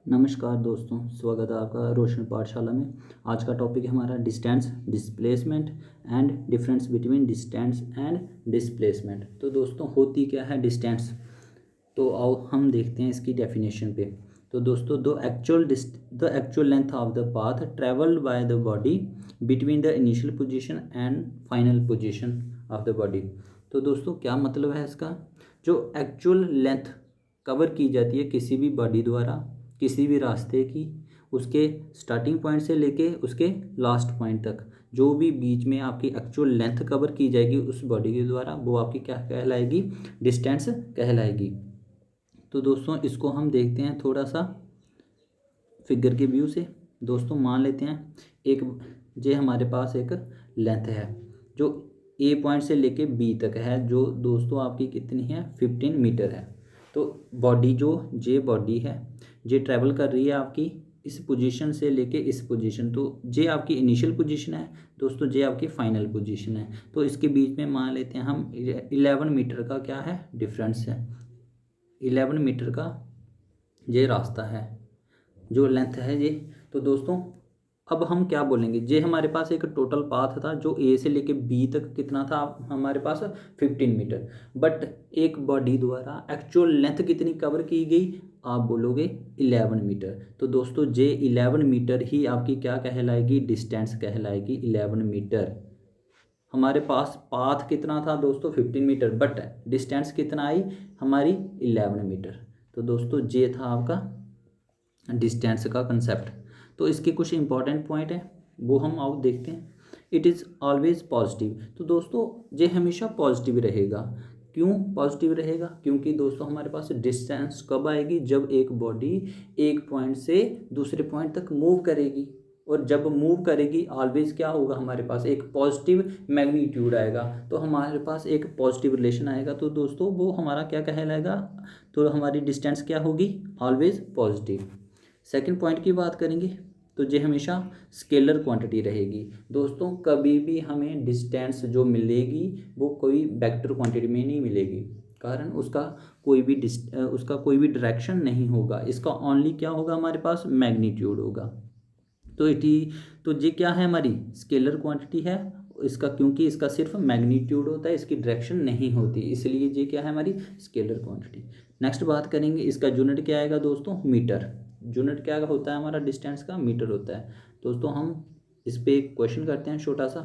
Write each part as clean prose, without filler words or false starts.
नमस्कार दोस्तों, स्वागत है आपका रोशन पाठशाला में। आज का टॉपिक है हमारा distance, displacement and difference between distance and displacement. तो दोस्तों, होती क्या है डिस्टेंस? तो आओ हम देखते हैं इसकी डेफिनेशन पे। तो दोस्तों, the actual length of the path travelled by the body between the initial position and final position of the body. तो दोस्तों, क्या मतलब है इसका? जो एक्चुअल लेंथ कवर की जाती है किसी भी बॉडी द्वारा, किसी भी रास्ते की, उसके स्टार्टिंग पॉइंट से लेके उसके लास्ट पॉइंट तक जो भी बीच में आपकी एक्चुअल लेंथ कवर की जाएगी उस बॉडी के द्वारा, वो आपकी क्या कहलाएगी? डिस्टेंस कहलाएगी। तो दोस्तों, इसको हम देखते हैं थोड़ा सा फिगर के व्यू से। दोस्तों, मान लेते हैं एक जे हमारे पास एक लेंथ है जो ए पॉइंट से लेके बी तक है, जो दोस्तों आपकी कितनी है? 15 मीटर है। तो बॉडी जो जे बॉडी है, जे ट्रैवल कर रही है आपकी इस पोजीशन से लेके इस पोजीशन। तो जे आपकी इनिशियल पोजीशन है दोस्तों, जे आपकी फाइनल पोजीशन है। तो इसके बीच में मान लेते हैं हम 11 मीटर का क्या है? डिफरेंस है। 11 मीटर का ये रास्ता है, जो लेंथ है ये। तो दोस्तों, अब हम क्या बोलेंगे? जे हमारे पास एक टोटल पाथ था जो ए से लेके बी तक कितना था हमारे पास? 15 मीटर। बट एक बॉडी द्वारा एक्चुअल लेंथ कितनी कवर की गई? आप बोलोगे 11 मीटर। तो दोस्तों, जे 11 मीटर ही आपकी क्या कहलाएगी? डिस्टेंस कहलाएगी 11 मीटर। हमारे पास पाथ कितना था दोस्तों? 15 मीटर, बट डिस्टेंस कितना आई हमारी? 11 मीटर। तो दोस्तों, जे था आपका डिस्टेंस का कंसेप्ट। तो इसके कुछ इंपॉर्टेंट पॉइंट हैं, वो हम आओ देखते हैं। It is always positive. तो दोस्तों, ये हमेशा पॉजिटिव रहेगा। क्यों पॉजिटिव रहेगा? क्योंकि दोस्तों हमारे पास डिस्टेंस कब आएगी? जब एक बॉडी एक पॉइंट से दूसरे पॉइंट तक मूव करेगी। और जब मूव करेगी ऑलवेज क्या होगा? हमारे पास एक पॉजिटिव मैग्नीट्यूड आएगा। तो हमारे पास एक पॉजिटिव रिलेशन आएगा। तो दोस्तों, वो हमारा क्या कहलाएगा? तो हमारी डिस्टेंस क्या होगी? Always positive. सेकंड पॉइंट की बात करेंगे तो ये हमेशा स्केलर क्वांटिटी रहेगी। दोस्तों, कभी भी हमें डिस्टेंस जो मिलेगी वो कोई वेक्टर क्वांटिटी में नहीं मिलेगी। कारण उसका कोई भी डायरेक्शन नहीं होगा। इसका ओनली क्या होगा? हमारे पास मैग्नीट्यूड होगा। तो ये क्या है? हमारी स्केलर क्वांटिटी है। इसका क्योंकि इसका सिर्फ मैग्नीट्यूड होता है, इसकी डायरेक्शन नहीं होती, इसलिए ये क्या है? हमारी स्केलर क्वांटिटी। नेक्स्ट बात करेंगे, इसका यूनिट क्या आएगा दोस्तों? मीटर। यूनिट क्या होता है हमारा? डिस्टेंस का मीटर होता है। दोस्तों, हम इस पे एक क्वेश्चन करते हैं छोटा सा।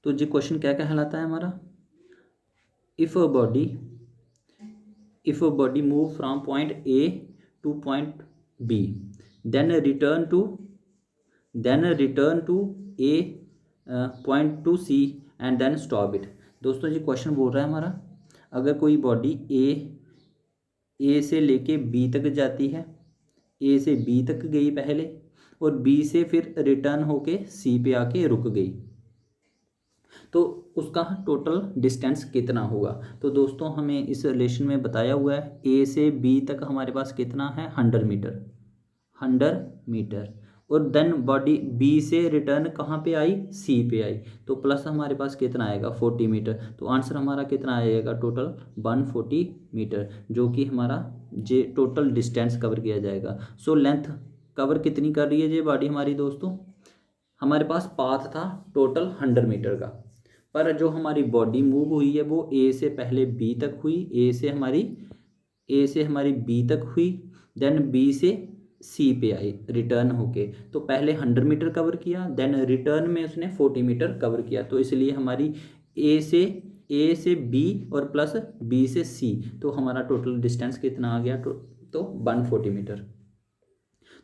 तो ये क्वेश्चन क्या कहलाता है हमारा? If a body move from point A to point B, then return to A point to C and then stop it. दोस्तों, ये क्वेश्चन बोल रहा है हमारा, अगर कोई बॉडी ए से लेके बी तक जाती है, ए से बी तक गई पहले, और बी से फिर रिटर्न होके सी पे आके रुक गई, तो उसका टोटल डिस्टेंस कितना होगा? तो दोस्तों, हमें इस रिलेशन में बताया हुआ है ए से बी तक हमारे पास कितना है? 100 मीटर। और देन बॉडी बी से रिटर्न कहाँ पे आई? सी पे आई। तो प्लस हमारे पास कितना आएगा? 40 मीटर। तो आंसर हमारा कितना आएगा? टोटल 140 मीटर, जो कि हमारा जे टोटल डिस्टेंस कवर किया जाएगा। सो लेंथ कवर कितनी कर रही है ये बॉडी हमारी? दोस्तों, हमारे पास पाथ था टोटल 100 मीटर का, पर जो हमारी बॉडी मूव हुई है वो ए से पहले बी तक हुई, ए से हमारी बी तक हुई, देन बी से सी पे आई रिटर्न होके। तो पहले 100 मीटर कवर किया, देन रिटर्न में उसने 40 मीटर कवर किया। तो इसलिए हमारी ए से बी और प्लस बी से सी, तो हमारा टोटल डिस्टेंस कितना आ गया? तो 140 मीटर।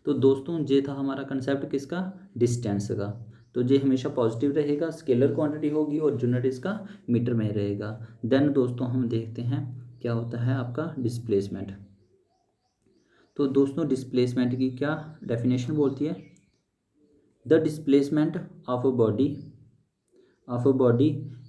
तो दोस्तों, ये था हमारा कंसेप्ट किसका? डिस्टेंस का। तो ये हमेशा पॉजिटिव रहेगा, स्केलर क्वांटिटी होगी और यूनिट इसका मीटर में रहेगा। देन दोस्तों, हम देखते हैं क्या होता है आपका डिस्प्लेसमेंट। तो दोस्तों, डिस्प्लेसमेंट की क्या डेफिनेशन बोलती है? The displacement of a body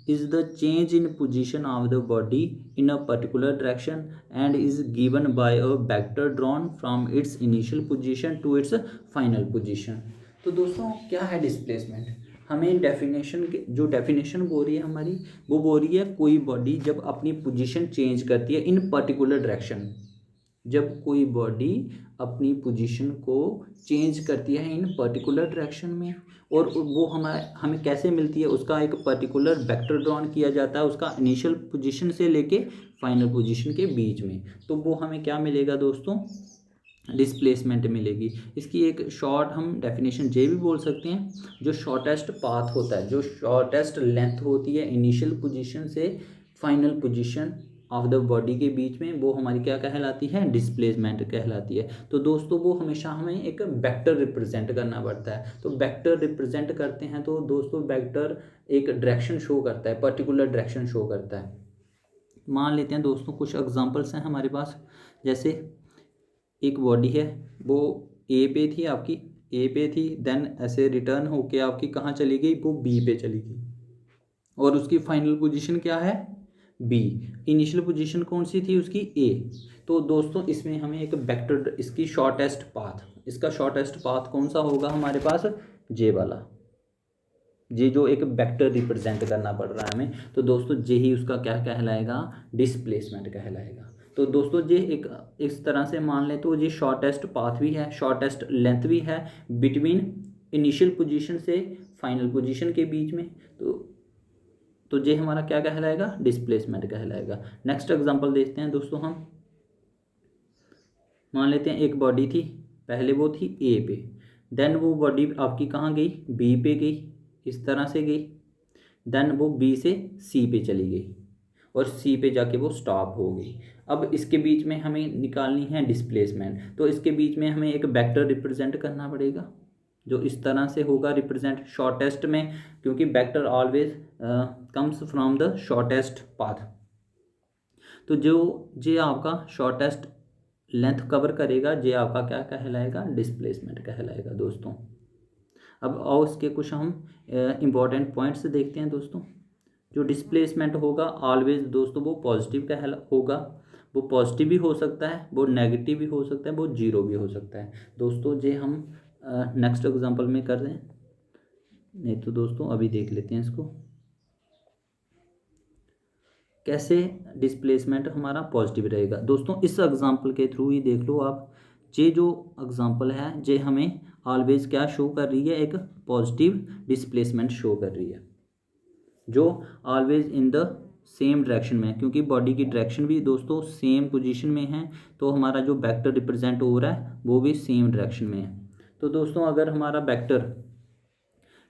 is the change in position of the body in a particular direction and is given by a vector drawn from its initial position to its final position। तो दोस्तों, क्या है displacement? हमें जो definition बोल रही है हमारी, वो बोल रही है कोई बॉडी जब अपनी पोजीशन चेंज करती है इन पर्टिकुलर डायरेक्शन, जब कोई बॉडी अपनी पोजीशन को चेंज करती है इन पर्टिकुलर डायरेक्शन में, और वो हमें कैसे मिलती है, उसका एक पर्टिकुलर वेक्टर ड्रॉन किया जाता है उसका इनिशियल पोजीशन से लेके फाइनल पोजीशन के बीच में, तो वो हमें क्या मिलेगा दोस्तों, डिस्प्लेसमेंट मिलेगी। इसकी एक शॉर्ट हम डेफिनेशन ये भी बोल सकते हैं, जो शॉर्टेस्ट पाथ होता है, जो शॉर्टेस्ट लेंथ होती है इनिशियल पोजीशन से final position of the body के बीच में, वो हमारी क्या कहलाती है, डिस्प्लेसमेंट कहलाती है। तो दोस्तों वो हमेशा हमें एक वेक्टर रिप्रेजेंट करना पड़ता है। तो वेक्टर रिप्रेजेंट करते हैं तो दोस्तों वेक्टर एक डायरेक्शन शो करता है, पर्टिकुलर डायरेक्शन शो करता है। मान लेते हैं दोस्तों कुछ एग्जांपल्स हैं हमारे पास, जैसे एक बॉडी है, वो ए पे थी, आपकी ए पे थी, देन ऐसे रिटर्न होके आपकी कहाँ चली गई, वो बी पे चली गई, और उसकी फाइनल पोजीशन क्या है, बी। इनिशियल पोजीशन कौन सी थी उसकी, ए। तो दोस्तों इसमें हमें एक वेक्टर, इसकी शॉर्टेस्ट पाथ, इसका शॉर्टेस्ट पाथ कौन सा होगा हमारे पास, जे वाला, जे जो एक वेक्टर रिप्रेजेंट करना पड़ रहा है हमें, तो दोस्तों जे ही उसका क्या कहलाएगा, डिस्प्लेसमेंट कहलाएगा। तो दोस्तों ये एक इस तरह से मान लें तो ये शॉर्टेस्ट पाथ भी है, शॉर्टेस्ट लेंथ भी है बिटवीन इनिशियल पोजीशन से फाइनल पोजीशन के बीच में, तो ये हमारा क्या कहलाएगा, डिस्प्लेसमेंट कहलाएगा। नेक्स्ट एग्जांपल देखते हैं दोस्तों हम, मान लेते हैं एक बॉडी थी, पहले वो थी ए पे, देन वो बॉडी आपकी कहाँ गई, बी पे गई, इस तरह से गई, देन वो बी से सी पे चली गई, और सी पे जाके वो स्टॉप हो गई। अब इसके बीच में हमें निकालनी है डिस्प्लेसमेंट, तो इसके बीच में हमें एक वेक्टर रिप्रेजेंट करना पड़ेगा, जो इस तरह से होगा रिप्रेजेंट शॉर्टेस्ट में, क्योंकि vector always comes from the shortest path. तो जो ये आपका शॉर्टेस्ट लेंथ कवर करेगा, ये आपका क्या कहलाएगा, डिस्प्लेसमेंट कहलाएगा दोस्तों। अब आओ इसके कुछ हम इम्पॉर्टेंट पॉइंट्स देखते हैं दोस्तों। जो डिस्प्लेसमेंट होगा ऑलवेज दोस्तों वो पॉजिटिव होगा, वो पॉजिटिव भी हो सकता है, वो नेगेटिव भी हो सकता है, वो जीरो भी हो सकता है दोस्तों। जे हम नेक्स्ट एग्जांपल में कर रहे हैं, नहीं तो दोस्तों अभी देख लेते हैं इसको, कैसे डिस्प्लेसमेंट हमारा पॉजिटिव रहेगा। दोस्तों इस एग्जांपल के थ्रू ही देख लो आप, ये जो एग्जांपल है ये हमें ऑलवेज क्या शो कर रही है, एक पॉजिटिव डिस्प्लेसमेंट शो कर रही है, जो always in the same direction में, क्योंकि बॉडी की डायरेक्शन भी दोस्तों सेम पोजीशन में है, तो हमारा जो वेक्टर रिप्रेजेंट हो रहा है वो भी सेम डायरेक्शन में है। तो दोस्तों अगर हमारा वेक्टर,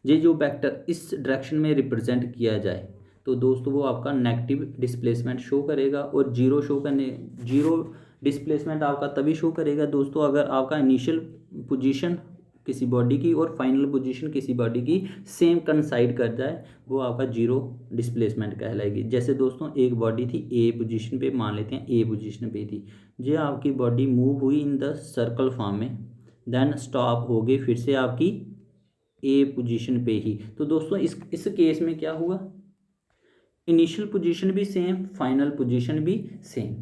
ये जो वेक्टर इस डायरेक्शन में रिप्रेजेंट किया जाए, तो दोस्तों वो आपका नेगेटिव डिस्प्लेसमेंट शो करेगा, और जीरो डिस्प्लेसमेंट आपका तभी शो करेगा दोस्तों अगर आपका इनिशियल पोजीशन किसी बॉडी की और फाइनल पोजीशन किसी बॉडी की सेम कंसाइड कर जाए, वो आपका जीरो डिस्प्लेसमेंट कहलाएगी। जैसे दोस्तों एक बॉडी थी ए पोजीशन पे, मान लेते हैं ए पोजीशन पे थी, ये आपकी बॉडी मूव हुई इन द सर्कल फॉर्म में, देन स्टॉप हो गई फिर से आपकी ए पोजीशन पे ही। तो दोस्तों इस केस में क्या हुआ, इनिशियल पोजीशन भी सेम, फाइनल पोजीशन भी सेम,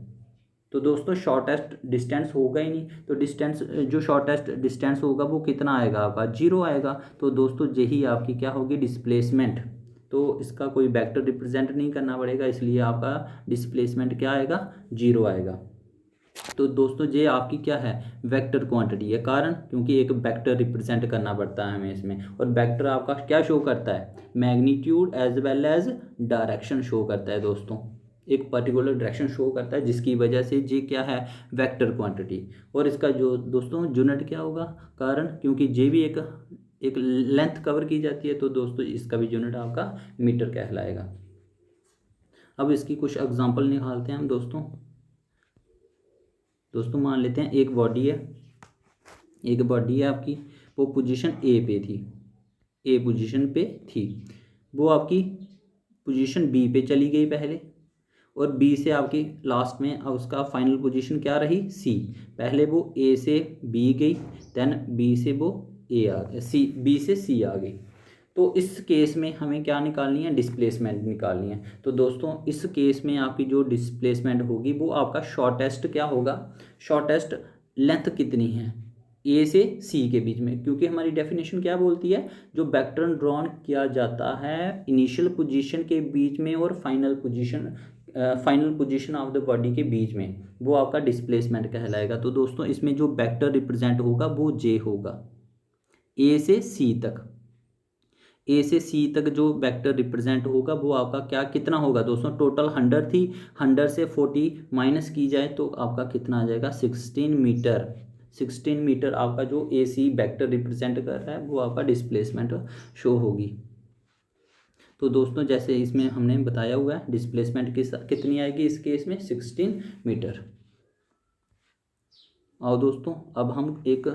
तो दोस्तों शॉर्टेस्ट डिस्टेंस होगा ही नहीं, तो डिस्टेंस जो शॉर्टेस्ट डिस्टेंस होगा वो कितना आएगा आपका, जीरो आएगा। तो दोस्तों यही आपकी क्या होगी, डिस्प्लेसमेंट। तो इसका कोई वेक्टर रिप्रेजेंट नहीं करना पड़ेगा, इसलिए आपका डिस्प्लेसमेंट क्या आएगा, जीरो आएगा। तो दोस्तों ये आपकी क्या है, वेक्टर क्वांटिटी है, कारण क्योंकि एक वेक्टर रिप्रेजेंट करना पड़ता है हमें इसमें, और वेक्टर आपका क्या शो करता है, magnitude as well as direction show करता है दोस्तों, एक पर्टिकुलर डायरेक्शन शो करता है, जिसकी वजह से ये क्या है, वेक्टर क्वांटिटी। और इसका जो दोस्तों यूनिट क्या होगा, कारण क्योंकि ये भी एक लेंथ कवर की जाती है, तो दोस्तों इसका भी यूनिट आपका मीटर कहलाएगा। अब इसकी कुछ एग्जांपल निकालते हैं हम दोस्तों मान लेते हैं एक बॉडी है आपकी, वो पोजीशन ए पे थी, ए पोजीशन पे थी, वो आपकी पोजीशन बी पे चली गई पहले, और बी से आपकी लास्ट में उसका फाइनल पोजीशन क्या रही, सी। पहले वो ए से बी गई, देन बी से वो ए आ गया, सी, बी से सी आ गई। तो इस केस में हमें क्या निकालनी है, डिस्प्लेसमेंट निकालनी है। तो दोस्तों इस केस में आपकी जो डिस्प्लेसमेंट होगी वो आपका शॉर्टेस्ट क्या होगा, शॉर्टेस्ट लेंथ कितनी है ए से सी के बीच में, क्योंकि हमारी डेफिनेशन क्या बोलती है, जो वेक्टर ड्रॉन किया जाता है इनिशियल पोजीशन के बीच में और final position final position of the body के बीच में, वो आपका डिस्प्लेसमेंट कहलाएगा। तो दोस्तों इसमें जो वेक्टर रिप्रेजेंट होगा वो जे होगा, ए से सी तक। ए से सी तक जो वेक्टर रिप्रेजेंट होगा वो आपका क्या कितना होगा दोस्तों, टोटल 100 थी, 100 से 40 माइनस की जाए तो आपका कितना आ जाएगा, 16 मीटर। 16 मीटर आपका जो ए सी वेक्टर रिप्रेजेंट कर रहा है वो आपका डिस्प्लेसमेंट शो होगी। तो दोस्तों जैसे इसमें हमने बताया हुआ है डिस्प्लेसमेंट कितनी आएगी इस केस में, 16 मीटर। और दोस्तों अब हम एक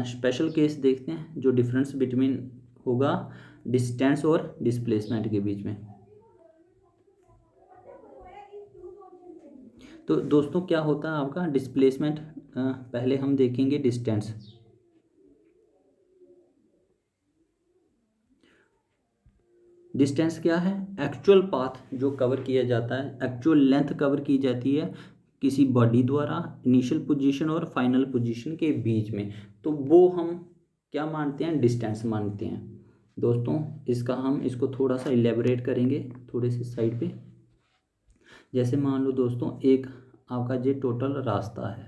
स्पेशल केस देखते हैं जो डिफरेंस बिटवीन होगा डिस्टेंस और डिस्प्लेसमेंट के बीच में। तो दोस्तों क्या होता है आपका डिस्प्लेसमेंट, पहले हम देखेंगे डिस्टेंस। डिस्टेंस क्या है, एक्चुअल पाथ जो कवर किया जाता है, एक्चुअल लेंथ कवर की जाती है किसी बॉडी द्वारा इनिशियल पोजीशन और फाइनल पोजीशन के बीच में, तो वो हम क्या मानते हैं, डिस्टेंस मानते हैं। दोस्तों इसका हम इसको थोड़ा सा इलेबोरेट करेंगे थोड़े से साइड पे। जैसे मान लो दोस्तों एक आपका ये टोटल रास्ता है,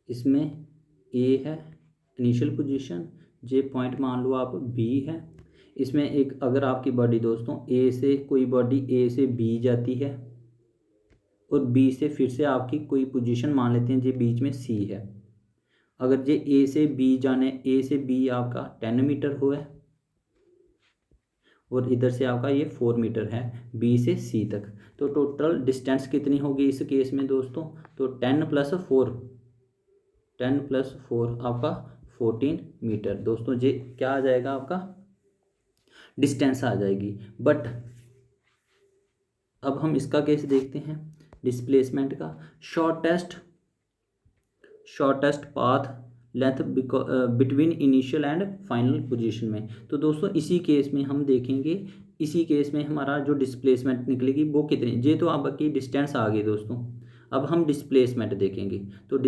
इसमें ए है इनिशियल पोजीशन, जे पॉइंट मान लो आप बी है। इसमें एक अगर आपकी बॉडी दोस्तों ए से कोई बॉडी ए से बी जाती है और बी से फिर से आपकी कोई पोजीशन मान लेते हैं जो बीच में सी है। अगर जे ए से बी जाने, ए से बी आपका 10 मीटर हुआ है और इधर से आपका ये 4 मीटर है बी से सी तक, तो टोटल डिस्टेंस कितनी होगी इस केस में दोस्तों, तो 10 + 4, 10 + 4 आपका 14 मीटर। दोस्तों ये क्या आ जाएगा आपका, डिस्टेंस आ जाएगी। बट अब हम इसका केस देखते हैं डिस्प्लेसमेंट का, shortest path length between initial and final position में। तो दोस्तों इसी केस में हम देखेंगे, इसी केस में हमारा जो डिस्प्लेसमेंट निकलेगी वो कितनी, ये तो आपकी डिस्टेंस आ गई दोस्तों। अब हम डिस्प्लेसमेंट देखेंगे तो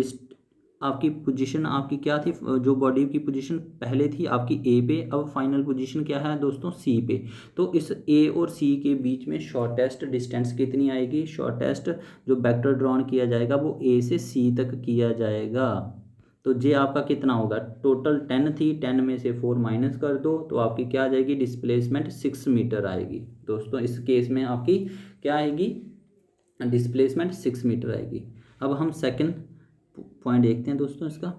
आपकी पोजीशन आपकी क्या थी, जो बॉडी की पोजीशन पहले थी आपकी ए पे, अब फाइनल पोजीशन क्या है दोस्तों, सी पे। तो इस ए और सी के बीच में शॉर्टेस्ट डिस्टेंस कितनी आएगी, शॉर्टेस्ट जो वेक्टर ड्रॉन किया जाएगा वो ए से सी तक किया जाएगा। तो जे आपका कितना होगा, टोटल 10 थी, 10 में से 4 माइनस कर दो तो आपकी क्या आ जाएगी, डिस्प्लेसमेंट 6 मीटर आएगी। दोस्तों इस केस में आपकी क्या आएगी, डिस्प्लेसमेंट 6 मीटर आएगी। अब हम सेकंड पॉइंट देखते हैं दोस्तों इसका।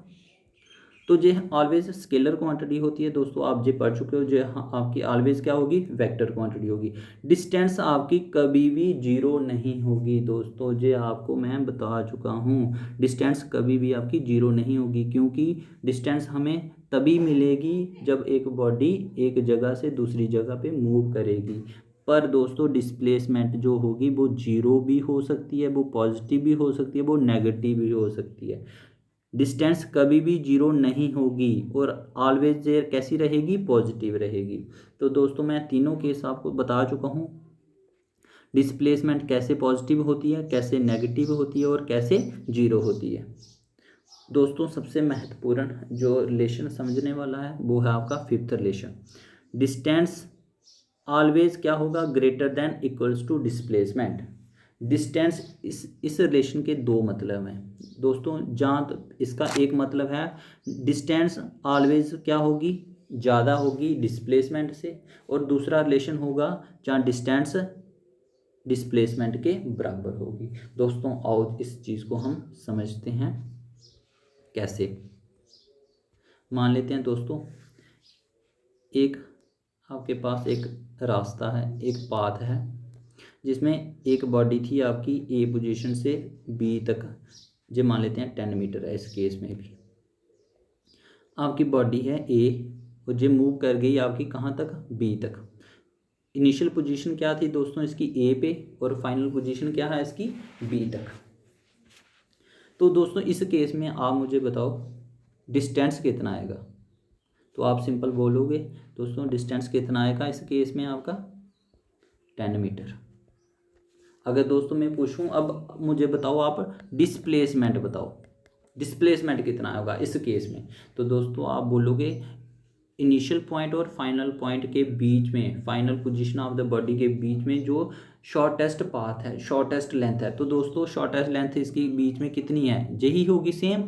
तो जे ऑलवेज स्केलर क्वांटिटी होती है दोस्तों, आप जे पढ़ चुके हो, जो आपकी ऑलवेज क्या होगी, वेक्टर क्वांटिटी होगी। डिस्टेंस आपकी कभी भी जीरो नहीं होगी दोस्तों, जे आपको मैं बता चुका हूँ, डिस्टेंस कभी भी आपकी जीरो नहीं होगी, क्योंकि डिस्टेंस हमें तभी मिलेगी जब एक बॉडी एक जगह से दूसरी जगह पे मूव करेगी। पर दोस्तों डिस्प्लेसमेंट जो होगी वो जीरो भी हो सकती है, वो पॉजिटिव भी हो सकती है, वो नेगेटिव भी हो सकती है। डिस्टेंस कभी भी जीरो नहीं होगी और ऑलवेज कैसी रहेगी, पॉजिटिव रहेगी। तो दोस्तों मैं तीनों केस आपको बता चुका हूँ, डिस्प्लेसमेंट कैसे पॉजिटिव होती है, कैसे नेगेटिव होती है और कैसे जीरो होती है। दोस्तों सबसे महत्वपूर्ण जो रिलेशन समझने वाला है वो है आपका फिफ्थ रिलेशन, डिस्टेंस ऑलवेज क्या होगा, greater than equals to displacement. Distance इस रिलेशन के दो मतलब हैं दोस्तों, जहाँ इसका एक मतलब है डिस्टेंस ऑलवेज क्या होगी, ज़्यादा होगी डिस्प्लेसमेंट से, और दूसरा रिलेशन होगा जहाँ डिस्टेंस डिस्प्लेसमेंट के बराबर होगी। दोस्तों आओ इस चीज़ को हम समझते हैं कैसे। मान लेते हैं दोस्तों एक आपके पास एक रास्ता है, एक पाथ है, जिसमें एक बॉडी थी आपकी ए पोजीशन से बी तक, जो मान लेते हैं 10 मीटर है। इस केस में भी आपकी बॉडी है ए और जो मूव कर गई आपकी कहाँ तक, बी तक। इनिशियल पोजीशन क्या थी दोस्तों इसकी, ए पे, और फाइनल पोजीशन क्या है इसकी, बी तक। तो दोस्तों इस केस में आप मुझे बताओ डिस्टेंस कितना आएगा, तो आप सिंपल बोलोगे दोस्तों डिस्टेंस कितना आएगा इस केस में आपका 10 मीटर। अगर दोस्तों मैं पूछूं अब मुझे बताओ आप डिस्प्लेसमेंट बताओ, डिस्प्लेसमेंट कितना होगा इस केस में, तो दोस्तों आप बोलोगे इनिशियल पॉइंट और फाइनल पॉइंट के बीच में, final position of the body के बीच में जो शॉर्टेस्ट पाथ है, शॉर्टेस्ट लेंथ है, तो दोस्तों शॉर्टेस्ट लेंथ इसके बीच में कितनी है, यही होगी सेम,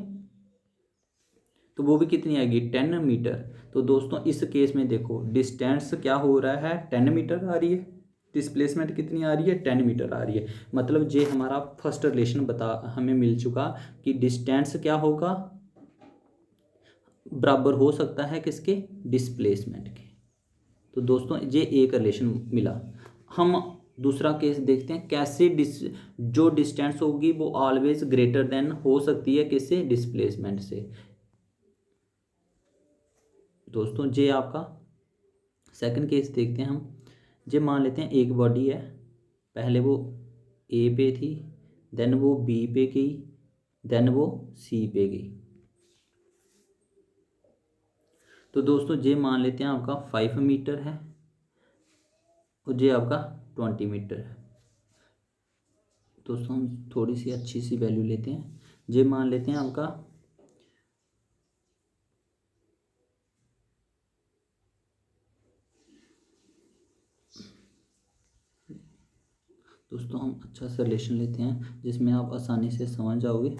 तो वो भी कितनी आएगी 10 मीटर। तो दोस्तों इस केस में देखो डिस्टेंस क्या हो रहा है 10 मीटर आ रही है, डिस्प्लेसमेंट कितनी आ रही है 10 मीटर आ रही है। मतलब ये हमारा फर्स्ट रिलेशन बता हमें मिल चुका कि डिस्टेंस क्या होगा, बराबर हो सकता है किसके, डिस्प्लेसमेंट के। तो दोस्तों ये एक रिलेशन मिला। हम दूसरा केस देखते हैं कैसे जो डिस्टेंस होगी वो ऑलवेज ग्रेटर देन हो सकती है किससे, डिस्प्लेसमेंट से। दोस्तों ये आपका सेकंड केस देखते हैं हम। ये मान लेते हैं एक बॉडी है, पहले वो ए पे थी, देन वो बी पे गई, देन वो सी पे गई। तो दोस्तों ये मान लेते हैं आपका 5 मीटर है और ये आपका 20 मीटर है। दोस्तों हम थोड़ी सी अच्छी सी वैल्यू लेते हैं, ये मान लेते हैं आपका दोस्तों हम अच्छा सा रिलेशन लेते हैं जिसमें आप आसानी से समझ जाओगे।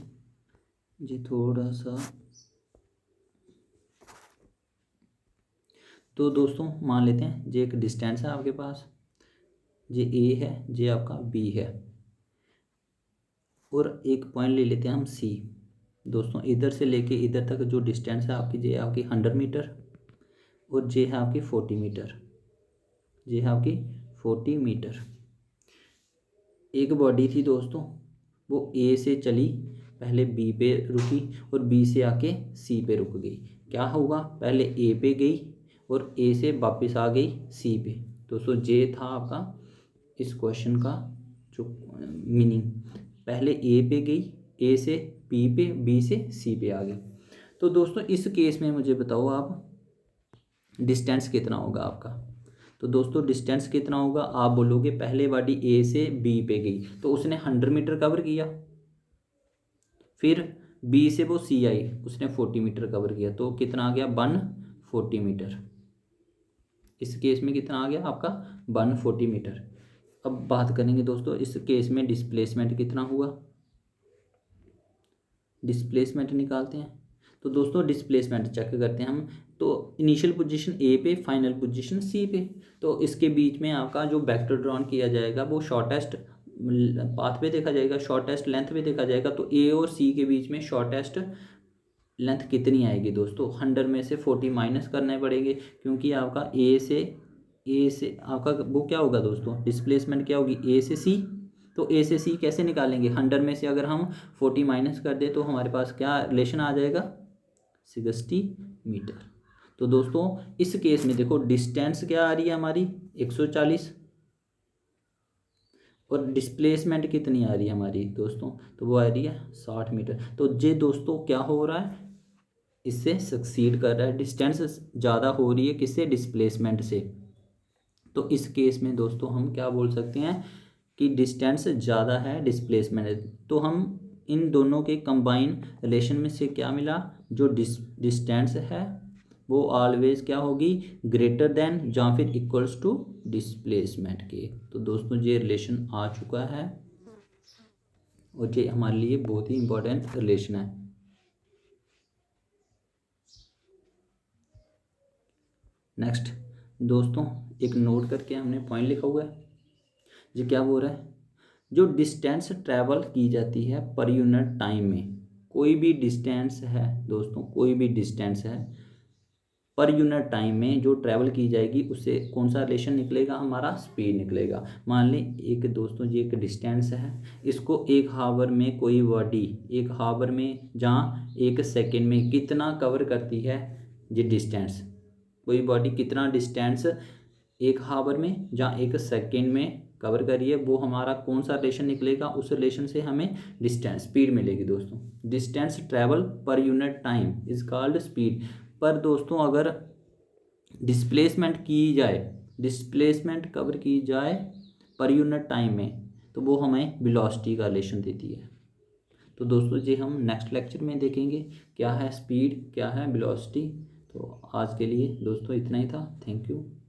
ये थोड़ा सा, तो दोस्तों मान लेते हैं ये एक डिस्टेंस है आपके पास, ये ए है, ये आपका बी है, और एक पॉइंट ले लेते हैं हम सी। दोस्तों इधर से लेके इधर तक जो डिस्टेंस है आपकी, ये आपकी 100 मीटर और ये है आपकी 40 मीटर, ये है आपकी 40 मीटर। एक बॉडी थी दोस्तों, वो ए से चली, पहले बी पे रुकी और बी से आके सी पे रुक गई। क्या होगा, पहले ए पे गई और ए से वापस आ गई सी पे। दोस्तों ये था आपका इस क्वेश्चन का जो मीनिंग, पहले ए पे गई, ए से बी पे, बी से सी पे आ गई। तो दोस्तों इस केस में मुझे बताओ आप डिस्टेंस कितना होगा आपका। तो दोस्तों डिस्टेंस कितना होगा, आप बोलोगे पहले वाली ए से बी पे गई तो उसने 100 मीटर कवर किया, फिर बी से वो सी आई उसने 40 मीटर कवर किया, तो कितना आ गया 140 मीटर। इस केस में कितना आ गया आपका 140 मीटर। अब बात करेंगे दोस्तों इस केस में डिस्प्लेसमेंट कितना हुआ, डिस्प्लेसमेंट निकालते हैं। तो दोस्तों डिस्प्लेसमेंट चेक करते हैं हम। तो इनिशियल पोजीशन ए पे, फाइनल पोजीशन सी पे, तो इसके बीच में आपका जो वेक्टर ड्रॉन किया जाएगा वो शॉर्टेस्ट पाथ पे देखा जाएगा, शॉर्टेस्ट लेंथ पे देखा जाएगा। तो ए और सी के बीच में शॉर्टेस्ट लेंथ कितनी आएगी दोस्तों, 100 में से 40 माइनस करने पड़ेंगे, क्योंकि आपका ए से आपका वो क्या होगा दोस्तों, डिस्प्लेसमेंट क्या होगी ए से सी। तो ए से सी कैसे निकालेंगे, 100 में से अगर हम 40 माइनस कर दें तो हमारे पास क्या रिलेशन आ जाएगा 60 मीटर। तो दोस्तों इस केस में देखो डिस्टेंस क्या आ रही है हमारी 140 और डिस्प्लेसमेंट कितनी आ रही है हमारी दोस्तों, तो वो आ रही है 60 मीटर। तो ये दोस्तों क्या हो रहा है, इससे सक्सीड कर रहा है, डिस्टेंस ज़्यादा हो रही है किससे, डिस्प्लेसमेंट से। तो इस केस में दोस्तों हम क्या बोल सकते हैं कि डिस्टेंस ज़्यादा है, डिस्प्लेसमेंट। तो हम इन दोनों के कंबाइन रिलेशन में से क्या मिला, जो डिस्टेंस है वो ऑलवेज क्या होगी ग्रेटर देन या फिर इक्वल्स टू डिस्प्लेसमेंट के। तो दोस्तों ये रिलेशन आ चुका है और ये हमारे लिए बहुत ही इंपॉर्टेंट रिलेशन है। नेक्स्ट दोस्तों एक नोट करके हमने पॉइंट लिखा हुआ है, ये क्या बोल रहा है, जो डिस्टेंस ट्रैवल की जाती है पर यूनिट टाइम में, कोई भी डिस्टेंस है दोस्तों, कोई भी डिस्टेंस है पर यूनिट टाइम में जो ट्रैवल की जाएगी उससे कौन सा रिलेशन निकलेगा, हमारा स्पीड निकलेगा। मान लें एक दोस्तों ये एक डिस्टेंस है, इसको एक हावर में कोई बॉडी, एक हावर में जहाँ एक सेकेंड में कितना कवर करती है ये डिस्टेंस, कोई बॉडी कितना डिस्टेंस एक हावर में जहाँ एक सेकेंड में कवर करिए, वो हमारा कौन सा रिलेशन निकलेगा, उस रिलेशन से हमें डिस्टेंस स्पीड मिलेगी दोस्तों। Distance travel per unit time is called speed. पर दोस्तों अगर डिस्प्लेसमेंट की जाए, डिस्प्लेसमेंट कवर की जाए पर यूनिट टाइम में, तो वो हमें वेलोसिटी का रिलेशन देती है। तो दोस्तों ये हम नेक्स्ट लेक्चर में देखेंगे क्या है स्पीड, क्या है वेलोसिटी। तो आज के लिए दोस्तों इतना ही था। Thank you.